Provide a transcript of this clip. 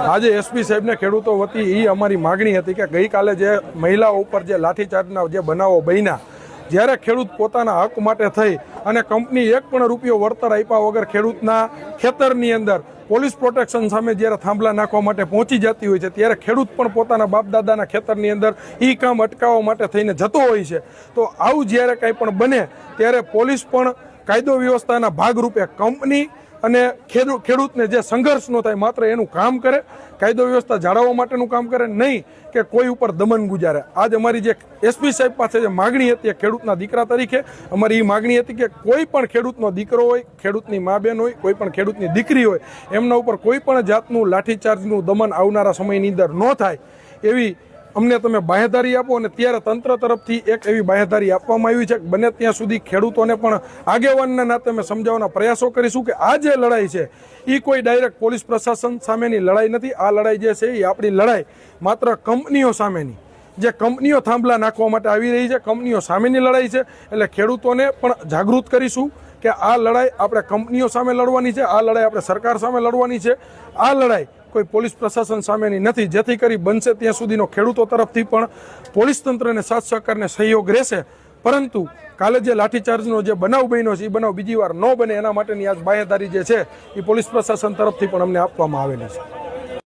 આજે એસપી સાહેબને ખેડૂતો વતી એ અમારી માગણી હતી કે ગઈકાલે જે મહિલાઓ ઉપર જે લાઠીચાર્જના જે બનાવો બન્યા, જ્યારે ખેડૂત પોતાના હક માટે થઈ અને કંપની એક પણ રૂપિયો વળતર આપ્યા વગર ખેડૂતના ખેતરની અંદર પોલીસ પ્રોટેક્શન સામે જ્યારે થાંભલા નાખવા માટે પહોંચી જતી હોય છે, ત્યારે ખેડૂત પણ પોતાના બાપદાદાના ખેતરની અંદર એ કામ અટકાવવા માટે થઈને જતો હોય છે. તો આવું જ્યારે કાંઈ પણ બને ત્યારે પોલીસ પણ કાયદો વ્યવસ્થાના ભાગરૂપે કંપની અને ખેડૂતને જે સંઘર્ષ ન થાય માત્ર એનું કામ કરે, કાયદો વ્યવસ્થા જાળવવા માટેનું કામ કરે, નહીં કે કોઈ ઉપર દમન ગુજારે. આજ અમારી જે એસપી સાહેબ પાસે જે માગણી હતી ખેડૂતના દીકરા તરીકે અમારી એ માગણી હતી કે કોઈ પણ ખેડૂતનો દીકરો હોય, ખેડૂતની મા બેન હોય, કોઈ પણ ખેડૂતની દીકરી હોય, એમના ઉપર કોઈ પણ જાતનું લાઠીચાર્જનું દમન આવનારા સમયની અંદર ન થાય એવી અમને તમે બાંહેધરી આપો. અને ત્યારે તંત્ર તરફથી એક એવી બાંહેધરી આપવામાં આવી છે કે બને ત્યાં સુધી ખેડૂતોને પણ આગેવાનના નાતે અમે સમજાવવાના પ્રયાસો કરીશું કે આ જે લડાઈ છે એ કોઈ ડાયરેક્ટ પોલીસ પ્રશાસન સામેની લડાઈ નથી. આ લડાઈ જે છે એ આપણી લડાઈ માત્ર કંપનીઓ સામેની, જે કંપનીઓ થાંભલા નાખવા માટે આવી રહી છે, કંપનીઓ સામેની લડાઈ છે. એટલે ખેડૂતોને પણ જાગૃત કરીશું કે આ લડાઈ આપણે કંપનીઓ સામે લડવાની છે, આ લડાઈ આપણે સરકાર સામે લડવાની છે. આ લડાઈ કોઈ પોલીસ પ્રશાસન સામેની નથી, જેથી કરી બનશે ત્યાં સુધીનો ખેડૂતો તરફથી પણ પોલીસ તંત્રને સાથ સહકારને સહયોગ રહેશે. પરંતુ કાલે જે લાઠીચાર્જનો જે બનાવ બન્યો છે એ બનાવ બીજી વાર ન બને એના માટેની આજ બાંહેધરી જે છે એ પોલીસ પ્રશાસન તરફથી પણ અમને આપવામાં આવેલી છે.